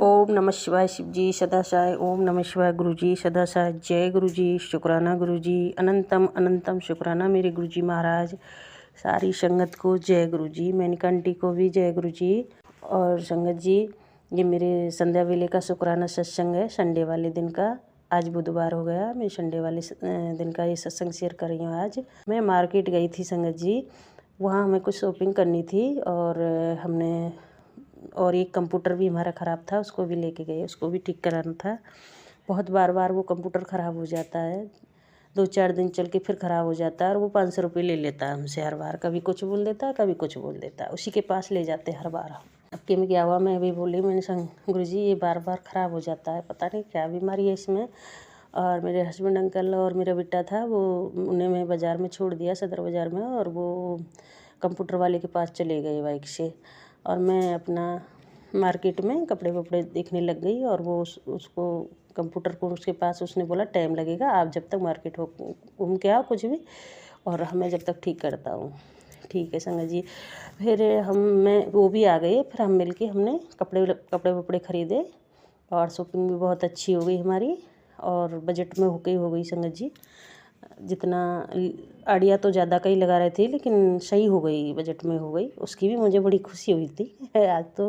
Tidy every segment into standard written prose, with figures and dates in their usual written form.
ओम नमः शिवाय शिव जी सदाशिव। ओम नमः शिवाय गुरु जी सदाशिव। जय गुरु जी, शुक्राना गुरु जी, अनंतम अनंतम शुक्राना मेरे गुरु जी महाराज। सारी संगत को जय गुरु जी, मेनका आंटी को भी जय गुरु जी। और संगत जी, ये मेरे संध्या वेले का शुक्राना सत्संग है, संडे वाले दिन का। आज बुधवार हो गया, मैं संडे वाले दिन का ये सत्संग शेयर कर रही हूँ। आज मैं मार्केट गई थी संगत जी, वहाँ हमें कुछ शॉपिंग करनी थी और एक कंप्यूटर भी हमारा ख़राब था, उसको भी लेके गए, उसको भी ठीक कराना था। बहुत बार बार वो कंप्यूटर ख़राब हो जाता है, 2-4 दिन चल के फिर ख़राब हो जाता है और वो 500 रुपये ले लेता है हमसे हर बार। कभी कुछ बोल देता है, कभी कुछ बोल देता है, उसी के पास ले जाते हैं हर बार। अब कि में क्या हुआ, मैं अभी बोली, मैंने गुरु जी ये बार बार ख़राब हो जाता है, पता नहीं क्या बीमारी है इसमें। और मेरे हस्बैंड अंकल और मेरा बेटा था, वो उन्हें मैं बाज़ार में छोड़ दिया, सदर बाज़ार में, और वो कंप्यूटर वाले के पास चले गए बाइक से। और मैं अपना मार्केट में कपड़े वपड़े देखने लग गई, और वो उसको कंप्यूटर को उसके पास, उसने बोला टाइम लगेगा, आप जब तक मार्केट हो घूम के आओ कुछ भी, और मैं जब तक ठीक करता हूँ। ठीक है संगत जी। फिर वो भी आ गए, फिर हम मिलके हमने कपड़े वपड़े ख़रीदे, और शॉपिंग भी बहुत अच्छी हो गई हमारी, और बजट में हो गई संगत जी। जितना आइडिया तो ज़्यादा का ही लगा रहे थे, लेकिन सही हो गई, बजट में हो गई, उसकी भी मुझे बड़ी खुशी हुई थी। आज तो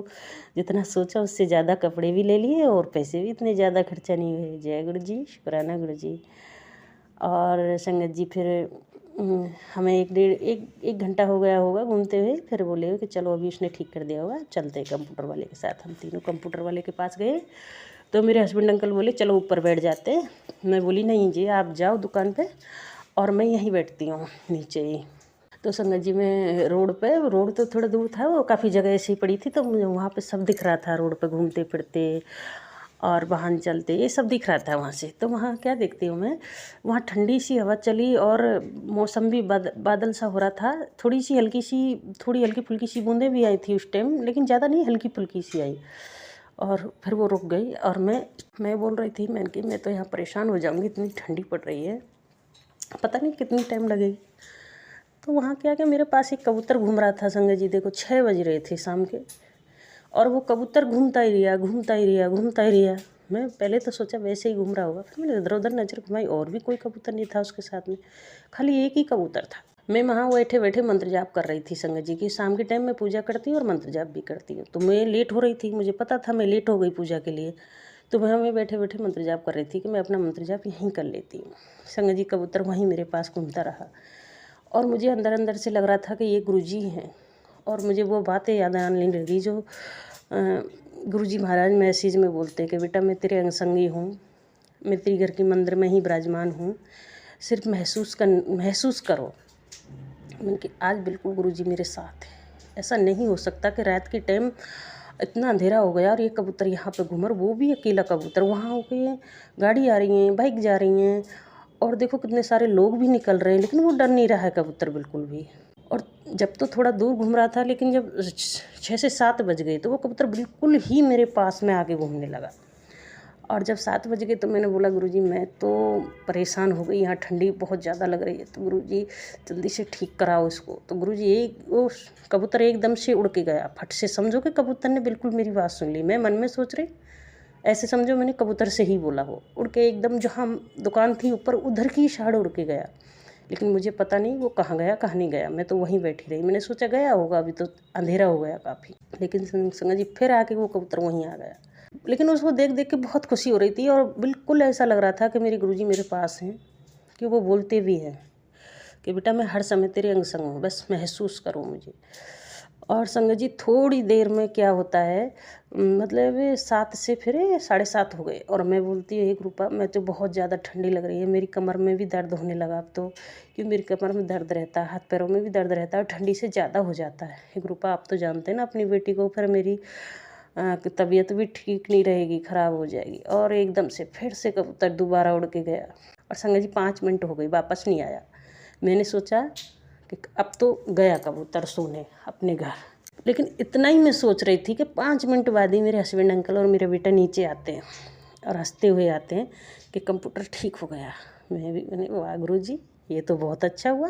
जितना सोचा उससे ज़्यादा कपड़े भी ले लिए और पैसे भी इतने ज़्यादा खर्चा नहीं हुए। जय गुरु जी, शुक्राना गुरु जी। और संगत जी फिर हमें एक घंटा हो गया होगा घूमते हुए, फिर बोले कि चलो अभी उसने ठीक कर दिया होगा, चलते कंप्यूटर वाले के साथ। हम तीनों कंप्यूटर वाले के पास गए, तो मेरे हस्बैंड अंकल बोले चलो ऊपर बैठ जाते हैं। मैं बोली नहीं जी, आप जाओ दुकान पे और मैं यहीं बैठती हूँ नीचे ही। तो संगत जी, मैं रोड तो थोड़ा दूर था, वो काफ़ी जगह ऐसी पड़ी थी, तो मुझे वहाँ पे सब दिख रहा था, रोड पे घूमते फिरते और वाहन चलते, ये सब दिख रहा था वहाँ से। तो वहाँ क्या देखती हूँ मैं, वहाँ ठंडी सी हवा चली और मौसम भी बादल सा हो रहा था। थोड़ी हल्की फुल्की सी बूंदें भी आई थी उस टाइम, लेकिन ज़्यादा नहीं, हल्की फुल्की सी आई। और फिर वो रुक गई, और मैं बोल रही थी, मैं तो यहाँ परेशान हो जाऊँगी, इतनी ठंडी पड़ रही है, पता नहीं कितनी टाइम लगेगी। तो वहाँ क्या मेरे पास एक कबूतर घूम रहा था संगत जी। देखो 6 बज रहे थे शाम के, और वो कबूतर घूमता ही रहा। मैं पहले तो सोचा वैसे ही घूम रहा होगा, फिर मैंने इधर उधर नज़र घुमाई, और भी कोई कबूतर नहीं था उसके साथ में, खाली एक ही कबूतर था। मैं वहाँ बैठे बैठे मंत्र जाप कर रही थी संगत जी की। शाम के टाइम में पूजा करती हूँ और मंत्र जाप भी करती हूँ, तो मैं लेट हो रही थी, मुझे पता था मैं लेट हो गई पूजा के लिए। तो मैं बैठे बैठे मंत्र जाप कर रही थी कि मैं अपना मंत्र जाप यहीं कर लेती हूँ। संगत जी, कबूतर वहीं मेरे पास घूमता रहा, और मुझे अंदर अंदर से लग रहा था कि ये गुरुजी हैं। और मुझे वो बातें याद आने लगी जो गुरुजी महाराज मैसेज में बोलते कि बेटा मैं तेरे अंग संगी हूँ, मैं तेरे घर के मंदिर में ही विराजमान हूँ, सिर्फ महसूस करो। मैंने कि आज बिल्कुल गुरुजी मेरे साथ है। ऐसा नहीं हो सकता कि रात के टाइम इतना अंधेरा हो गया और ये कबूतर यहाँ पे घूम, वो भी अकेला कबूतर। वहाँ होके गाड़ी आ रही हैं, बाइक जा रही हैं, और देखो कितने सारे लोग भी निकल रहे हैं, लेकिन वो डर नहीं रहा है कबूतर बिल्कुल भी। और जब तो थोड़ा दूर घूम रहा था, लेकिन जब 6 से 7 बज गए तो वो कबूतर बिल्कुल ही मेरे पास में आके घूमने लगा। और जब 7 बज गए तो मैंने बोला गुरुजी मैं तो परेशान हो गई, यहाँ ठंडी बहुत ज़्यादा लग रही है, तो गुरुजी जल्दी से ठीक कराओ इसको। तो गुरुजी वो कबूतर एकदम से उड़ के गया, फट से। समझो कि कबूतर ने बिल्कुल मेरी बात सुन ली। मैं मन में सोच रही, ऐसे समझो मैंने कबूतर से ही बोला हो, उड़ के एकदम जहाँ दुकान थी ऊपर उधर की साइड उड़ के गया। लेकिन मुझे पता नहीं वो कहाँ गया कहाँ नहीं गया, मैं तो वहीं बैठी रही। मैंने सोचा गया होगा, अभी तो अंधेरा हो गया काफ़ी, लेकिन संगत जी फिर आके वो कबूतर वहीं आ गया। लेकिन उसको देख देख के बहुत खुशी हो रही थी, और बिल्कुल ऐसा लग रहा था कि मेरे गुरुजी मेरे पास हैं, कि वो बोलते भी हैं कि बेटा मैं हर समय तेरे अंग संग हूँ, बस महसूस करो मुझे। और संगत जी थोड़ी देर में क्या होता है, मतलब 7 से फिर 7:30 हो गए, और मैं बोलती हूँ एक रूपा मैं तो बहुत ज़्यादा ठंडी लग रही है, मेरी कमर में भी दर्द होने लगा अब तो, क्योंकि मेरी कमर में दर्द रहता है, हाथ पैरों में भी दर्द रहता है, और ठंडी से ज़्यादा हो जाता है। एक रूपा आप तो जानते हैं ना अपनी बेटी को, फिर मेरी तबीयत भी ठीक नहीं रहेगी, ख़राब हो जाएगी। और एकदम से फिर से कबूतर दोबारा उड़ के गया, और संगत जी 5 मिनट हो गई, वापस नहीं आया। मैंने सोचा कि अब तो गया कबूतर सोने अपने घर, लेकिन इतना ही मैं सोच रही थी कि 5 मिनट बाद ही मेरे हस्बैंड अंकल और मेरा बेटा नीचे आते हैं, और हंसते हुए आते हैं कि कंप्यूटर ठीक हो गया। मैंने वाह गुरुजी, ये तो बहुत अच्छा हुआ,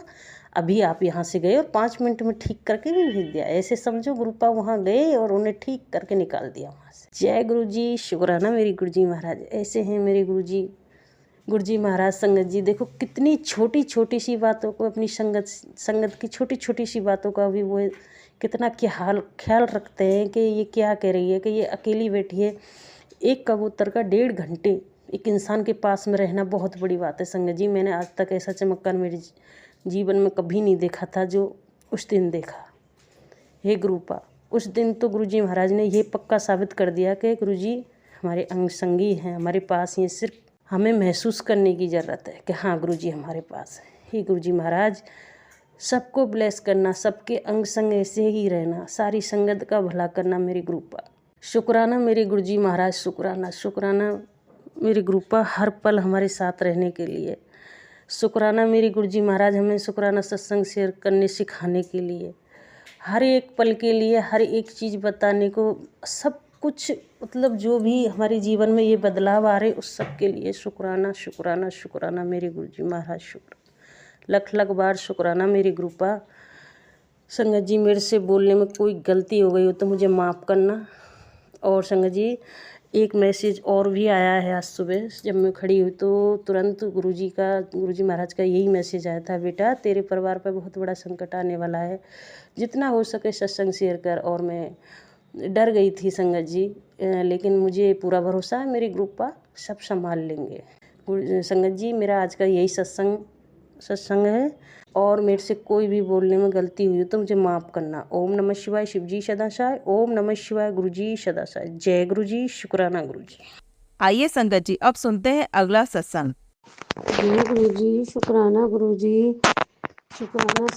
अभी आप यहाँ से गए और 5 मिनट में ठीक करके भी भेज दिया। ऐसे समझो गुरुपा वहाँ गए और उन्हें ठीक करके निकाल दिया वहाँ से। जय गुरु जी, शुक्राना मेरी गुरु जी महाराज। ऐसे हैं मेरे गुरु जी महाराज संगत जी। देखो कितनी छोटी छोटी सी बातों को, अपनी संगत की छोटी छोटी सी बातों का भी वो कितना ख्याल रखते हैं कि ये क्या कह रही है, कि ये अकेली बैठी है। एक कबूतर का 1.5 घंटे एक इंसान के पास में रहना बहुत बड़ी बात है संगत जी। मैंने आज तक ऐसा चमत्कार मेरे जीवन में कभी नहीं देखा था जो उस दिन देखा। हे गुरुपा, उस दिन तो गुरुजी महाराज ने ये पक्का साबित कर दिया कि गुरुजी हमारे अंग संगी हैं, हमारे पास ये सिर्फ हमें महसूस करने की ज़रूरत है कि हाँ गुरुजी हमारे पास है। हे गुरुजी महाराज, सबको ब्लेस करना, सबके अंग संग ऐसे ही रहना, सारी संगत का भला करना मेरी गुरुपा। शुक्राना मेरे गुरुजी महाराज, शुक्राना मेरी गुरुपा, हर पल हमारे साथ रहने के लिए। शुक्राना मेरी गुरुजी महाराज, हमें शुक्राना सत्संग शेयर करने सिखाने के लिए, हर एक पल के लिए, हर एक चीज़ बताने को, सब कुछ मतलब जो भी हमारे जीवन में ये बदलाव आ रहे उस सब के लिए शुक्राना शुक्राना शुक्राना मेरे गुरुजी महाराज। शुक्र लख लख बार शुक्राना मेरी गुरुपा। संगत जी, मेरे से बोलने में कोई गलती हो गई हो तो मुझे माफ़ करना। और संगत जी, एक मैसेज और भी आया है। आज सुबह जब मैं खड़ी हुई तो तुरंत गुरुजी महाराज का यही मैसेज आया था, बेटा तेरे परिवार पर बहुत बड़ा संकट आने वाला है, जितना हो सके सत्संग शेयर कर। और मैं डर गई थी संगत जी, लेकिन मुझे पूरा भरोसा है मेरे ग्रुप पर सब संभाल लेंगे। संगत जी, मेरा आज का यही सत्संग है और मेरे से कोई भी बोलने में गलती हुई तो मुझे माफ़ करना। ओम नमः शिवाय, शिव जी सदा सहाय। ओम नमः शिवाय, गुरु जी सदा सहाय। जय गुरु जी, शुक्राना गुरु जी। आइए संगत जी, अब सुनते हैं अगला सत्संग। जय गुरु जी, शुक्राना गुरु जी, शुक्राना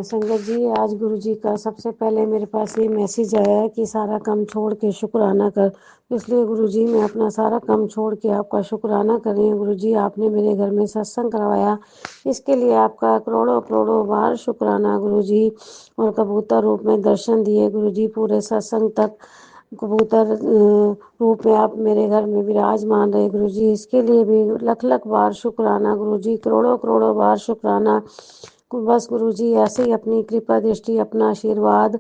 संगत जी। आज गुरु जी का सबसे पहले मेरे पास ये मैसेज आया है कि सारा काम छोड़ के शुक्राना कर। इसलिए गुरु जी मैं अपना सारा काम छोड़ के आपका शुक्राना कर रही हूँ। गुरु जी, आपने मेरे घर में सत्संग करवाया, इसके लिए आपका करोड़ों करोड़ों बार शुक्राना गुरु जी। और कबूतर रूप में दर्शन दिए गुरु जी, पूरे सत्संग तक कबूतर रूप में आप मेरे घर में विराजमान रहे गुरु जी, इसके लिए भी लख लख बार शुक्राना गुरु जी, करोड़ों करोड़ों बार शुक्राना। बस गुरु जी ऐसे ही अपनी कृपा दृष्टि, अपना आशीर्वाद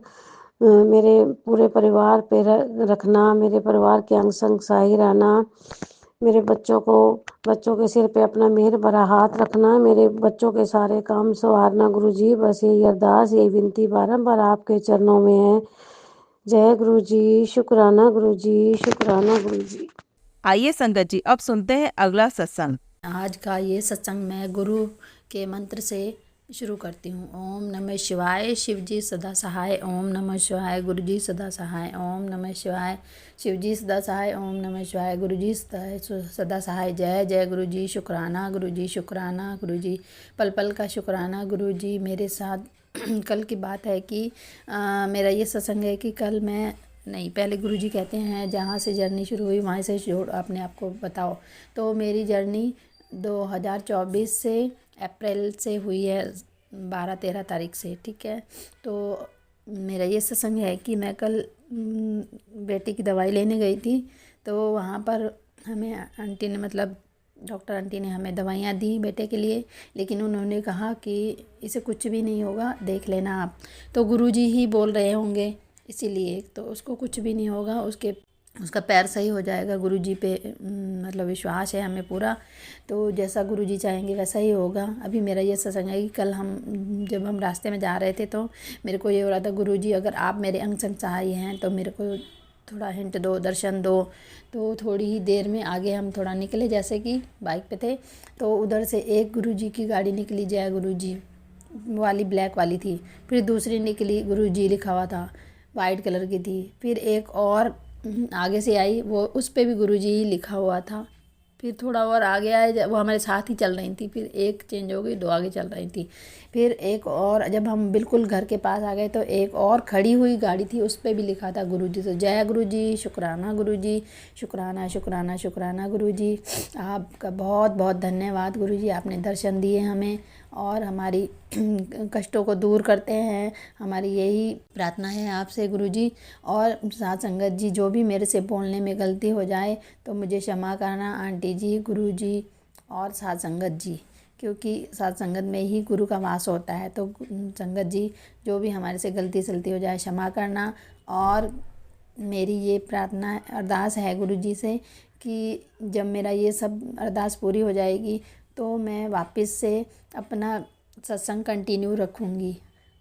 मेरे पूरे परिवार पे रखना, मेरे परिवार के अंग संग सहाय रहना, मेरे बच्चों के सिर पे अपना मेहर भरा हाथ रखना, मेरे बच्चों के सारे काम संवारना गुरु जी। बस यही अरदास, यही विनती बारंबार आपके चरणों में है। जय गुरु जी, शुक्राना गुरु जी, शुक्राना गुरु जी। आइए संगत जी, अब सुनते हैं अगला सत्संग। आज का ये सत्संग मैं गुरु के मंत्र से शुरू करती हूँ। ओम नमः शिवाय, शिव जी सदा सहाय। ओम नमः शिवाय, गुरु जी सदा सहाय। ओम नमः शिवाय, शिव जी सदा सहाय। ओम नमः शिवाय, गुरु जी सदा सहाय। जय जय गुरु जी, शुक्राना गुरु जी, शुक्राना गुरु जी, पल पल का शुक्राना गुरु जी। मेरे साथ कल की बात है कि मेरा ये सत्संग है कि कल मैं नहीं, पहले गुरुजी कहते हैं जहाँ से जर्नी शुरू हुई वहाँ से जोड़ अपने आप को बताओ। तो मेरी जर्नी 2024 से अप्रैल से हुई है, 12-13 तारीख से, ठीक है। तो मेरा ये सत्संग है कि मैं कल बेटी की दवाई लेने गई थी, तो वहाँ पर हमें आंटी ने, मतलब डॉक्टर आंटी ने हमें दवाइयाँ दी बेटे के लिए, लेकिन उन्होंने कहा कि इसे कुछ भी नहीं होगा, देख लेना आप। तो गुरुजी ही बोल रहे होंगे इसीलिए, तो उसको कुछ भी नहीं होगा, उसका पैर सही हो जाएगा। गुरुजी पे मतलब विश्वास है हमें पूरा, तो जैसा गुरुजी चाहेंगे वैसा ही होगा। अभी मेरा ये सत्संग है कि कल जब हम रास्ते में जा रहे थे तो मेरे को ये हो रहा था, गुरुजी अगर आप मेरे अंग संग सहाय हैं तो मेरे को थोड़ा हिंट दो, दर्शन दो। तो थोड़ी ही देर में आगे हम थोड़ा निकले, जैसे कि बाइक पे थे, तो उधर से एक गुरुजी की गाड़ी निकली, जय गुरुजी वाली, ब्लैक वाली थी। फिर दूसरी निकली, गुरुजी लिखा हुआ था, वाइट कलर की थी। फिर एक और आगे से आई, वो उस पे भी गुरुजी ही लिखा हुआ था। फिर थोड़ा और आगे आए, वो हमारे साथ ही चल रही थी। फिर एक चेंज हो गई, 2 आगे चल रही थी। फिर एक और, जब हम बिल्कुल घर के पास आ गए तो एक और खड़ी हुई गाड़ी थी, उस पे भी लिखा था गुरुजी। तो जय गुरुजी, शुक्राना गुरुजी, शुक्राना शुक्राना शुक्राना गुरुजी। आपका बहुत बहुत धन्यवाद गुरुजी, आपने दर्शन दिए हमें और हमारी कष्टों को दूर करते हैं। हमारी यही प्रार्थना है आपसे गुरुजी। और साथ संगत जी, जो भी मेरे से बोलने में गलती हो जाए तो मुझे क्षमा करना, आंटी जी, गुरुजी और साथ संगत जी, क्योंकि साथ संगत में ही गुरु का वास होता है। तो संगत जी, जो भी हमारे से गलती सलती हो जाए क्षमा करना। और मेरी ये प्रार्थना अरदास है गुरु जी से कि जब मेरा ये सब अरदास पूरी हो जाएगी तो मैं वापस से अपना सत्संग कंटिन्यू रखूँगी।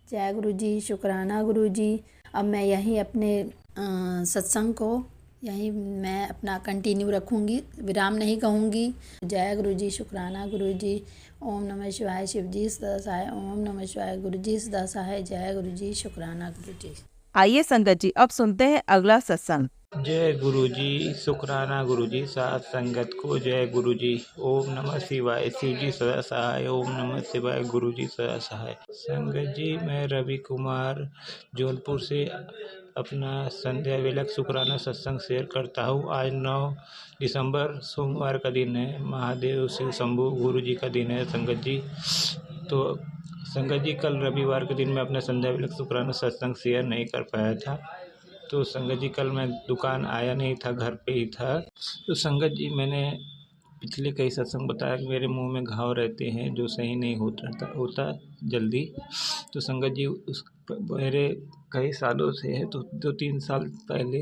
जय गुरु जी, शुक्राना गुरु जी। अब मैं यहीं अपने सत्संग को यहीं मैं अपना कंटिन्यू रखूँगी, विराम नहीं कहूँगी। जय गुरु जी, शुक्राना गुरु जी। ओम नमः शिवाय, शिव जी सदा सहाय। ओम नमः शिवाय, गुरु जी सदा सहाय। जय गुरु जी, शुक्राना गुरु जी। आइए संगत जी, अब सुनते हैं अगला सत्संग। जय गुरु जी, शुक्राना गुरु जी। साथ संगत को जय गुरु जी। ओम नमः शिवाय, शिव जी सदा सहाय। ओम नमः शिवाय, गुरु जी सदा सहाय। संगत जी, मैं रवि कुमार जौनपुर से अपना संध्या वेलक शुक्राना सत्संग शेयर करता हूँ। आज 9 दिसंबर सोमवार का दिन है। महादेव शिव शंभू गुरु जी का दिन है संगत जी। तो संगत जी, कल रविवार के दिन मैं अपना संध्या वेलक शुक्राना सत्संग शेयर नहीं कर पाया था। तो संगत जी, कल मैं दुकान आया नहीं था, घर पे ही था। तो संगत जी, मैंने पिछले कई सत्संग बताया कि मेरे मुंह में घाव रहते हैं जो सही नहीं होता जल्दी। तो संगत जी, उस मेरे कई सालों से है, तो 2-3 साल पहले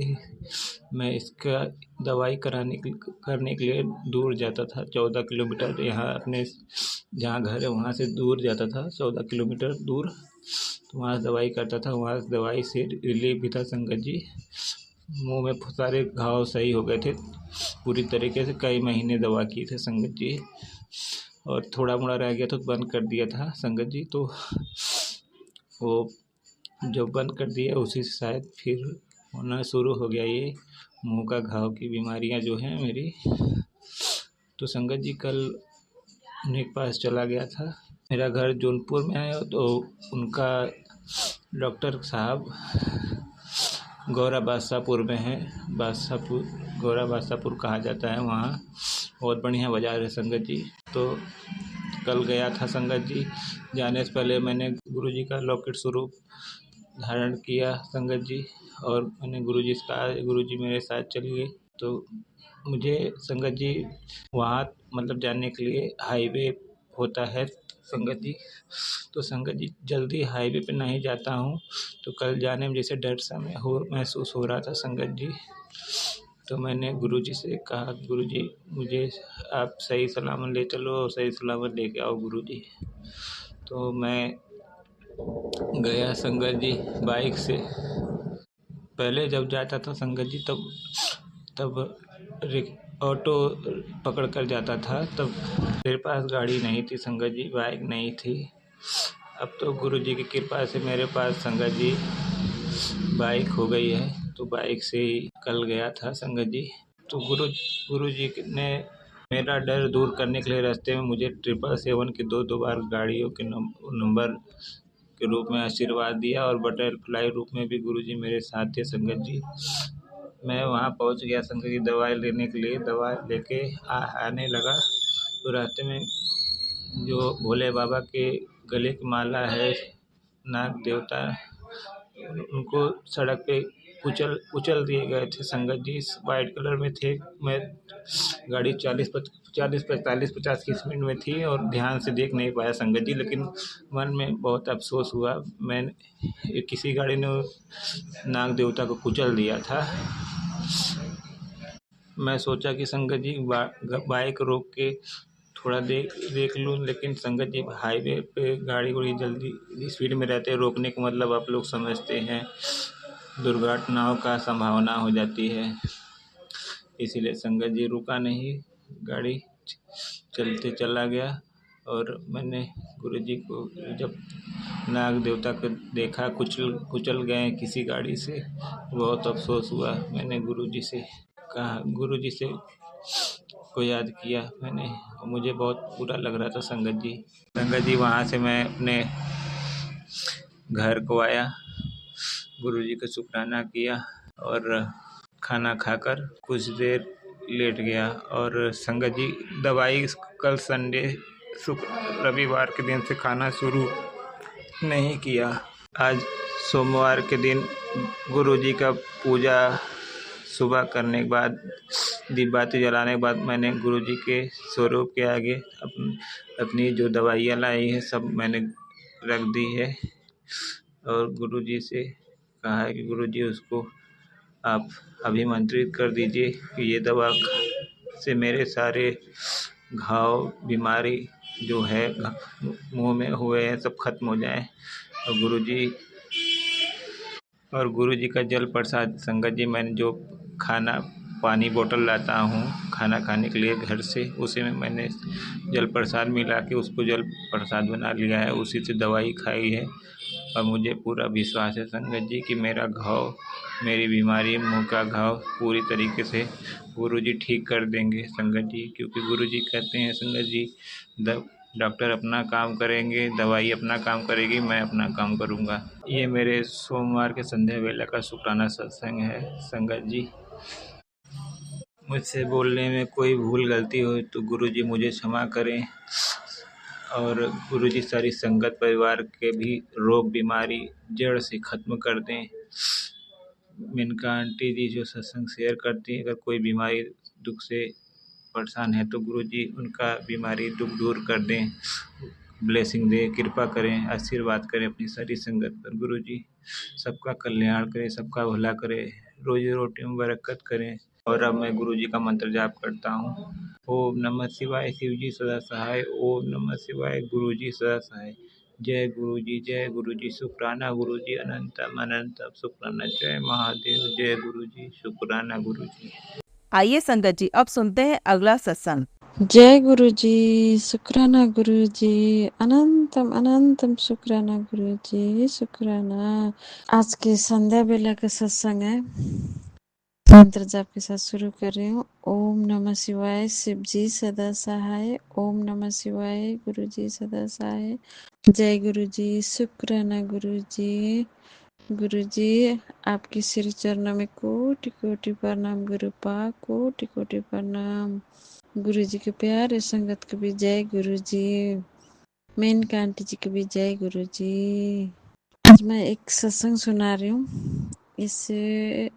मैं इसका दवाई करने के लिए दूर जाता था। 14 किलोमीटर यहाँ अपने जहाँ घर है वहाँ से दूर जाता था, 14 किलोमीटर दूर। तो वहाँ से दवाई करता था, वहाँ से दवाई से रिलीफ भी था संगत जी। मुंह में सारे घाव सही हो गए थे पूरी तरीके से। कई महीने दवा किए थे संगत जी, और थोड़ा मोड़ा रह गया तो बंद कर दिया था संगत जी। तो वो जब बंद कर दिया उसी से शायद फिर होना शुरू हो गया ये मुंह का घाव की बीमारियां जो हैं मेरी। तो संगत जी, कल उन्हीं के पास चला गया था। मेरा घर जौनपुर में है, तो उनका डॉक्टर साहब गौरा बादशाहपुर में है। गौरा बादशाहपुर कहा जाता है वहाँ। बहुत बढ़िया बाज़ार है संगत जी। तो कल गया था संगत जी। जाने से पहले मैंने गुरुजी का लॉकेट स्वरूप धारण किया संगत जी, और मैंने गुरुजी से कहा गुरुजी मेरे साथ चलिए। तो मुझे संगत जी वहाँ मतलब जाने के लिए हाईवे होता है संगत जी। तो संगत जी, जल्दी हाईवे पे नहीं जाता हूँ, तो कल जाने में जैसे डर सा महसूस हो रहा था संगत जी। तो मैंने गुरुजी से कहा, गुरुजी मुझे आप सही सलामत ले चलो और सही सलामत लेके आओ गुरुजी। तो मैं गया संगत जी बाइक से। पहले जब जाता था संगत जी तब ऑटो पकड़ कर जाता था, तब मेरे पास गाड़ी नहीं थी संगत जी, बाइक नहीं थी। अब तो गुरुजी की कृपा से मेरे पास संगत जी बाइक हो गई है, तो बाइक से ही कल गया था संगत जी। तो गुरुजी ने मेरा डर दूर करने के लिए रास्ते में मुझे 777 की 2 बार गाड़ियों के नंबर के रूप में आशीर्वाद दिया, और बटरफ्लाई रूप में भी गुरुजी मेरे साथ थे संगत जी। मैं वहाँ पहुँच गया संगत जी दवाई लेने के लिए। दवा लेके आने लगा, तो रास्ते में जो भोले बाबा के गले की माला है, नाग देवता, उनको सड़क पे कुचल दिए गए थे संगत जी। वाइट कलर में थे। मैं गाड़ी 40-45-50 की स्पीड में थी और ध्यान से देख नहीं पाया संगत जी, लेकिन मन में बहुत अफसोस हुआ। किसी गाड़ी ने नाग देवता को कुचल दिया था। मैं सोचा कि संगत जी बाइक रोक के थोड़ा देख लूँ, लेकिन संगत जी हाईवे पे गाड़ी जल्दी स्पीड में रहते हैं, रोकने का मतलब आप लोग समझते हैं, दुर्घटनाओं का संभावना हो जाती है। इसीलिए संगत जी रुका नहीं, गाड़ी चलते चला गया। और मैंने गुरुजी को जब नाग देवता को देखा कुचल गए किसी गाड़ी से, बहुत अफसोस हुआ। मैंने गुरुजी से कहा, गुरुजी से को याद किया मैंने, और मुझे बहुत बुरा लग रहा था संगत जी। वहाँ से मैं अपने घर को आया, गुरुजी का शुक्राना किया और खाना खाकर कुछ देर लेट गया। और संगत जी, दवाई कल रविवार के दिन से खाना शुरू नहीं किया। आज सोमवार के दिन गुरुजी का पूजा सुबह करने के बाद, दीपबाती जलाने के बाद, मैंने गुरुजी के स्वरूप के आगे अपनी जो दवाइयाँ लाई हैं सब मैंने रख दी है, और गुरुजी से कहा है कि गुरुजी उसको आप अभिमंत्रित कर दीजिए कि ये दवा से मेरे सारे घाव बीमारी जो है मुंह में हुए हैं सब खत्म हो जाएं। और गुरुजी का जल प्रसाद संगत जी, मैंने जो खाना पानी बोतल लाता हूँ खाना खाने के लिए घर से, उसी में मैंने जल प्रसाद मिला के उसको जल प्रसाद बना लिया है, उसी से दवाई खाई है। और मुझे पूरा विश्वास है संगत जी कि मेरा घाव, मेरी बीमारी मुंह का घाव पूरी तरीके से गुरुजी ठीक कर देंगे संगत जी। क्योंकि गुरुजी कहते हैं संगत जी, डॉक्टर अपना काम करेंगे, दवाई अपना काम करेगी, मैं अपना काम करूँगा। ये मेरे सोमवार के संध्या वेला का शुक्राना सत्संग है संगत जी। मुझसे बोलने में कोई भूल गलती हो तो गुरुजी मुझे क्षमा करें। और गुरुजी सारी संगत परिवार के भी रोग बीमारी जड़ से ख़त्म कर दें। मेनका आंटी जी जो सत्संग शेयर करती हैं, अगर कोई बीमारी दुख से परेशान है तो गुरुजी उनका बीमारी दुख दूर कर दें, ब्लेसिंग दें, कृपा करें, आशीर्वाद करें अपनी सारी संगत पर। गुरुजी सबका कल्याण करें, सबका भला करें, रोजी रोटी में बरकत करें। और अब मैं गुरुजी का मंत्र जाप करता हूँ। ओम नमः शिवाय, शिवजी सदा सहाय। ओम नमः शिवाय, गुरुजी सदा सहाय। जय गुरुजी, शुक्राना गुरुजी, अनंतम अनंतम शुक्राना। जय महादेव, जय गुरुजी, शुक्राना गुरुजी। आइए संगत जी, अब सुनते हैं अगला सत्संग। जय गुरु जी, शुक्राना गुरु जी, अनंतम अनंतम शुक्राना गुरु जी, शुक्राना। आज के संध्या बेला का सत्संग है, मंत्र जाप के साथ शुरू कर रही हूँ। ओम नमः शिवाय, शिव जी सदा सहाय। ओम नमः शिवाय, गुरु जी सदा सहाय। जय गुरु जी, शुक्राना गुरु जी। गुरु जी आपके श्री चरणों में कोटि कोटि प्रणाम, गुरुपा कोटि कोटि प्रणाम। गुरु जी के प्यारे संगत को भी जय गुरु जी। मेनका आंटी जी को भी जय गुरु जी। आज मैं एक सत्संग सुना रही हूँ। इससे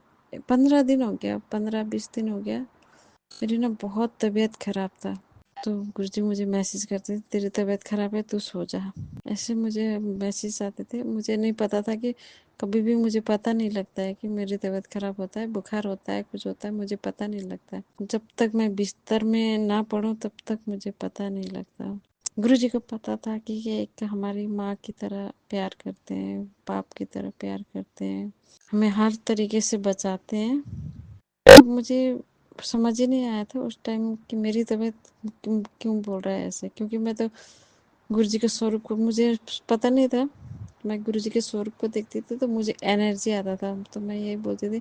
15 दिन हो गया, 15-20 दिन हो गया, मेरी ना बहुत तबीयत खराब था। तो गुरुजी मुझे मैसेज करते थे, तेरी तबीयत खराब है तू सो जा, ऐसे मुझे मैसेज आते थे। मुझे नहीं पता था कि कभी भी मुझे पता नहीं लगता है कि मेरी तबीयत खराब होता है, बुखार होता है, कुछ होता है, मुझे पता नहीं लगता है। जब तक मैं बिस्तर में ना पड़ूं तब तक मुझे पता नहीं लगता। गुरुजी को पता था कि ये एक हमारी माँ की तरह प्यार करते हैं, बाप की तरह प्यार करते हैं, हमें हर तरीके से बचाते हैं। मुझे समझ ही नहीं आया था उस टाइम कि मेरी तबीयत क्यों बोल रहा है ऐसे, क्योंकि मैं तो गुरुजी के स्वरूप को मुझे पता नहीं था। मैं गुरुजी के स्वरूप को देखती थी तो मुझे एनर्जी आता था, तो मैं यही बोलती थी,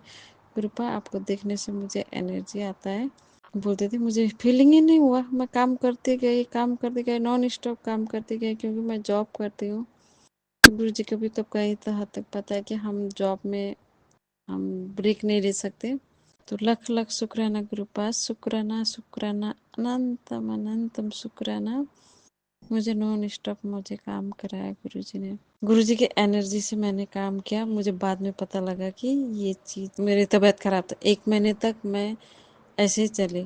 गुरुपा आपको देखने से मुझे एनर्जी आता है। बोलते थे, मुझे फीलिंग ही नहीं हुआ। मैं काम करते गए, नॉन स्टॉप काम करते गए, क्योंकि मैं जॉब करती हूँ। गुरुजी को भी तो कई हद तक पता है कि हम जॉब में हम ब्रेक नहीं ले सकते। तो लख लख शुक्राना गुरुपा, शुक्राना शुक्राना, अनंतम अनंतम शुक्राना। मुझे नॉन स्टॉप मुझे काम कराया गुरुजी ने। गुरुजी की एनर्जी से मैंने काम किया। मुझे बाद में पता लगा कि ये चीज़, मेरी तबीयत खराब था, 1 महीने तक मैं ऐसे ही चली।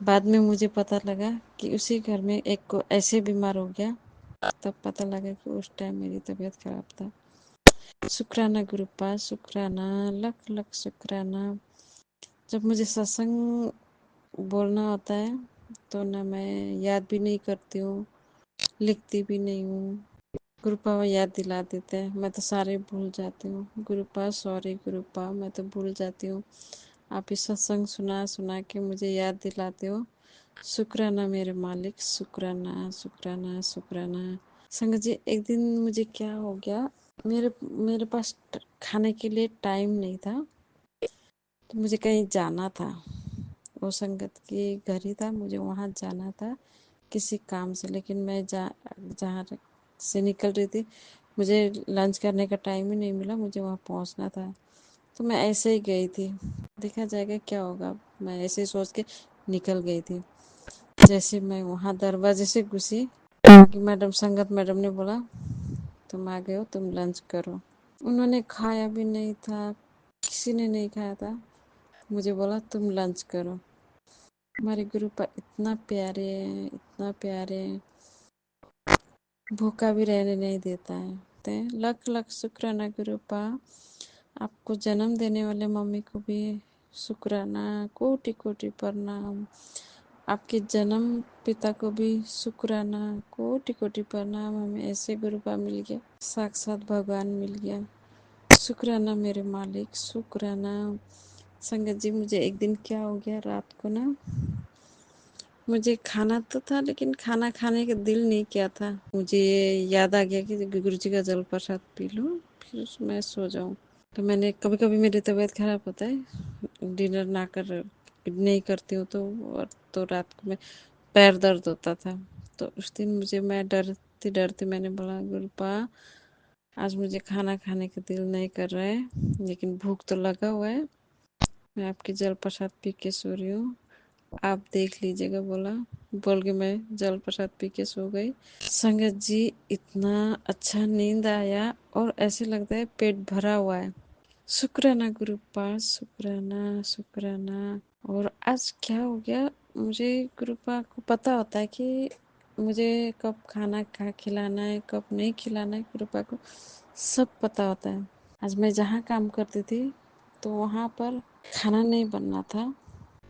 बाद में मुझे पता लगा कि उसी घर में एक को ऐसे बीमार हो गया, तब पता लगा कि उस टाइम मेरी तबीयत खराब था। शुक्राना गुरुपा, शुक्राना, लख लख शुक्राना। जब मुझे सत्संग बोलना होता है तो ना मैं याद भी नहीं करती हूँ, लिखती भी नहीं हूँ। गुरुपा याद दिला देते हैं, मैं तो सारे भूल जाती हूँ। गुरुपा सॉरी गुरुपा, मैं तो भूल जाती हूँ। आप इस सत्संग सुना सुना के मुझे याद दिलाते हो। शुक्राना मेरे मालिक, शुक्राना शुक्राना शुक्राना। संगत जी, एक दिन मुझे क्या हो गया, मेरे पास खाने के लिए टाइम नहीं था, तो मुझे कहीं जाना था। वो संगत के घर ही था, मुझे वहाँ जाना था किसी काम से। लेकिन मैं जहाँ से निकल रही थी, मुझे लंच करने का टाइम ही नहीं मिला, मुझे वहाँ पहुँचना था। तो मैं ऐसे ही गई थी, देखा जाएगा क्या होगा, मैं ऐसे ही सोच के निकल गई थी। जैसे मैं वहाँ दरवाजे से घुसी कि मैडम, संगत मैडम ने बोला तुम आ गए हो, तुम लंच करो। उन्होंने खाया भी नहीं था, किसी ने नहीं खाया था। मुझे बोला तुम लंच करो। हमारे गुरुपा इतना प्यारे हैं, इतना प्यारे हैं, भूखा भी रहने नहीं देता है। लख लख शुक्राना गुरुपा। आपको जन्म देने वाले मम्मी को भी शुक्राना, कोटि कोटि प्रणाम। आपके जन्म पिता को भी शुक्राना, कोटि कोटि प्रणाम। हमें ऐसे गुरुपा मिल गया, साक्षात भगवान मिल गया। शुक्राना मेरे मालिक, शुक्राना। संगत जी, मुझे एक दिन क्या हो गया, रात को ना मुझे खाना तो था लेकिन खाना खाने का दिल नहीं किया था। मुझे याद आ गया कि गुरु जी का जल प्रसाद पी लूँ, फिर मैं सो जाऊँ। तो मैंने कभी कभी मेरी तबीयत खराब होता है, डिनर ना कर नहीं करती हूँ तो रात को मैं पैर दर्द होता था। तो उस दिन मैं डरती डरती मैंने बोला, गुरुपा आज मुझे खाना खाने का दिल नहीं कर रहा है लेकिन भूख तो लगा हुआ है, मैं आपकी जल प्रसाद पी के सो रही हूँ, आप देख लीजिएगा। बोल के मैं जल प्रसाद पी के सो गई। संगत जी, इतना अच्छा नींद आया और ऐसे लगता है पेट भरा हुआ है। शुक्राना गुरुपा, शुक्राना शुक्राना। और आज क्या हो गया, मुझे गुरुपा को पता होता है कि मुझे कब खाना खिलाना है, कब नहीं खिलाना है। गुरुपा को सब पता होता है। आज मैं जहाँ काम करती थी तो वहाँ पर खाना नहीं बनना था,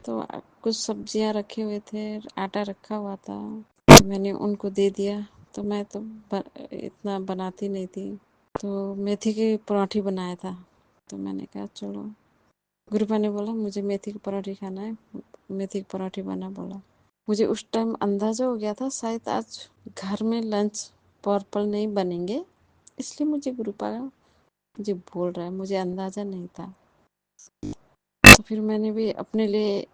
तो कुछ सब्जियाँ रखे हुए थे, आटा रखा हुआ था, तो मैंने उनको दे दिया। तो मैं तो इतना बनाती नहीं थी, तो मेथी की पराठी बनाया था। तो मैंने कहा चलो, गुरुपा ने बोला मुझे मेथी की पराठी खाना है, मेथी की पराठी बना बोला। मुझे उस टाइम अंदाज़ा हो गया था शायद आज घर में लंच पर्पल नहीं बनेंगे, इसलिए मुझे गुरुपा मुझे बोल रहा है, मुझे अंदाज़ा नहीं था। तो फिर मैंने भी अपने लिए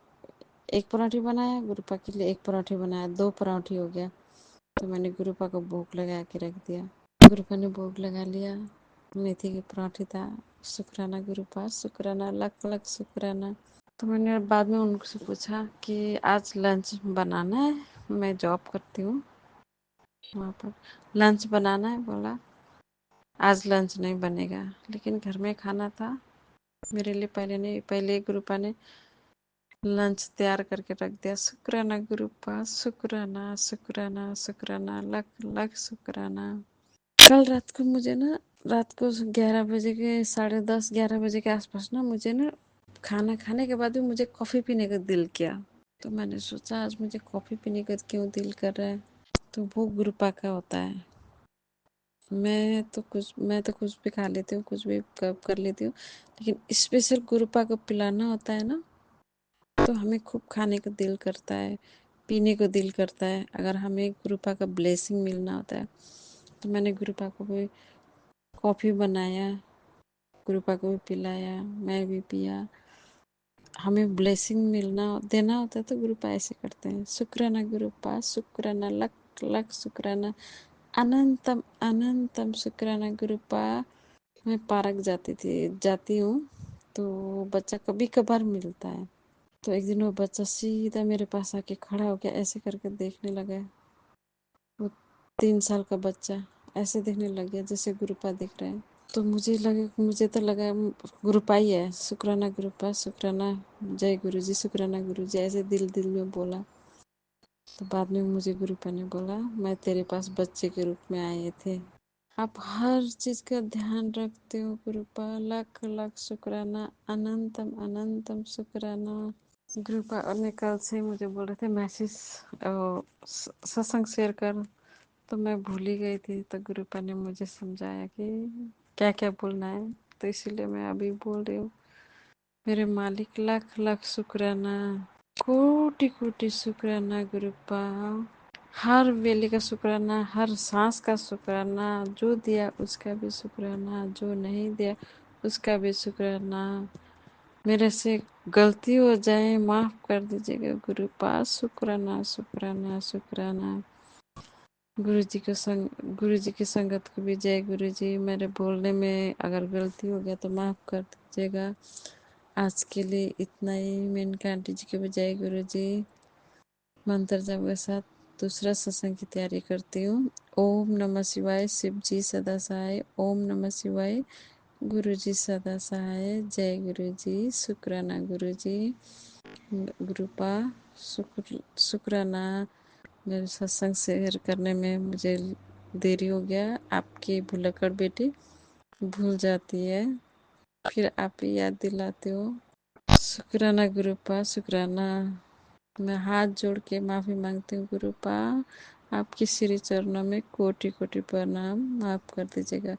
एक पराठी बनाया, गुरुपा के लिए एक पराठी बनाया, 2 पराठी हो गया। तो मैंने गुरुपा को भोग लगा के रख दिया। गुरुपा ने भोग लगा लिया, मेथी की पराठी था। शुक्राना गुरुपा, शुक्राना, लाख लाख शुक्राना। तो मैंने बाद में उनसे पूछा कि आज लंच बनाना है, मैं जॉब करती हूँ वहाँ पर, लंच बनाना है। बोला आज लंच नहीं बनेगा, लेकिन घर में खाना था मेरे लिए। पहले गुरुपा ने लंच तैयार करके रख दिया। शुक्राना गुरुपा, शुक्राना शुक्राना शुक्राना, लाख लाख शुक्राना। कल रात को मुझे ना, रात को 11 बजे के 10:30 11 बजे के आसपास ना मुझे ना खाना खाने के बाद भी मुझे कॉफ़ी पीने का दिल किया। तो मैंने सोचा आज मुझे कॉफ़ी पीने का क्यों दिल कर रहा है, तो वो गुरुपा का होता है। मैं तो कुछ भी खा लेती हूँ, कुछ भी कर लेती हूँ, लेकिन स्पेशल गुरुपा को पिलाना होता है ना, तो हमें खूब खाने का दिल करता है, पीने को दिल करता है। अगर हमें गुरुपा का ब्लेसिंग मिलना होता है, तो मैंने गुरुपा को भी कॉफ़ी बनाया, गुरुपा को भी पिलाया, मैं भी पिया। हमें ब्लेसिंग देना होता है तो गुरुपा ऐसे करते हैं। शुक्राना गुरुपा, शुक्राना, लख लख शुक्राना, अनंतम अनंतम शुक्राना गुरुपा। मैं पार्क जाती हूँ तो बच्चा कभी कभार मिलता है। तो एक दिन वो बच्चा सीधा मेरे पास आके खड़ा हो गया, ऐसे करके देखने लगा। वो 3 साल का बच्चा ऐसे देखने लग गया जैसे गुरुपा दिख रहा है। तो मुझे तो लगा गुरुपा ही है। शुक्राना गुरुपा, शुक्राना, जय गुरु जी, शुक्राना गुरु जी, ऐसे दिल दिल में बोला। तो बाद में मुझे गुरुपा ने बोला, मैं तेरे पास बच्चे के रूप में आए थे, आप हर चीज़ का ध्यान रखते हो गुरुपा, लाख लाख शुक्राना, अनंतम अनंतम शुक्राना। गुरुपा और ने कल से मुझे बोल रहे थे मैसेज सत्संग शेयर कर, तो मैं भूल ही गई थी। तो गुरुपा ने मुझे समझाया कि क्या क्या बोलना है, तो इसीलिए मैं अभी बोल रही हूँ। मेरे मालिक, लाख लाख शुक्राना, कोटि कोटि शुक्राना गुरुपा। हर वेले का शुक्राना, हर सांस का शुक्राना, जो दिया उसका भी शुक्राना, जो नहीं दिया उसका भी शुक्राना। मेरे से गलती हो जाए माफ़ कर दीजिएगा गुरुपा, शुक्राना शुक्राना शुक्राना। गुरु जी की संगत को भी जय गुरु जी। मेरे बोलने में अगर गलती हो गया तो माफ़ कर दीजिएगा। आज के लिए इतना ही। मेनका आंटी जी को भी जय गुरु जी। मंत्र जप के साथ दूसरा सत्संग की तैयारी करती हूँ। ओम नमः शिवाय, शिव जी सदा सहाय। ओम नमः शिवाय, गुरु जी सदा सहाय। जय गुरु जी, शुक्राना गुरु जी। गुरुपा, शुक्राना। मेरे सत्संग शेयर करने में मुझे देरी हो गया। आपकी भुलक्कड़ बेटी भूल जाती है। फिर आप ही याद दिलाते हो। शुक्राना गुरुपा, शुक्राना। मैं हाथ जोड़ के माफ़ी मांगती हूँ गुरुपा, आपके श्री चरणों में कोटि कोटि प्रणाम। माफ़ कर दीजिएगा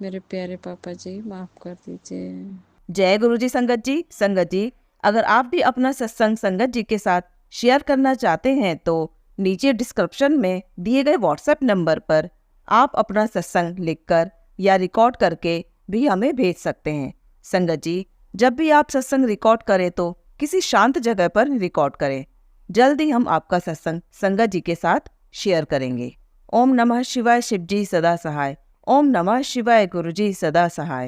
मेरे प्यारे पापा जी, माफ़ कर दीजिए। जय गुरु जी। संगत जी, अगर आप भी अपना सत्संग संगत जी के साथ शेयर करना चाहते हैं तो नीचे डिस्क्रिप्शन में दिए गए व्हाट्सएप नंबर पर आप अपना सत्संग लिखकर या रिकॉर्ड करके भी हमें भेज सकते हैं। संगत जी, जब भी आप सत्संग रिकॉर्ड करें तो किसी शांत जगह पर रिकॉर्ड करें। जल्दी हम आपका सत्संग संगत जी के साथ शेयर करेंगे। ओम नमः शिवाय, शिव जी सदा सहाय। ओम नमः शिवाय, गुरु जी सदा सहाय।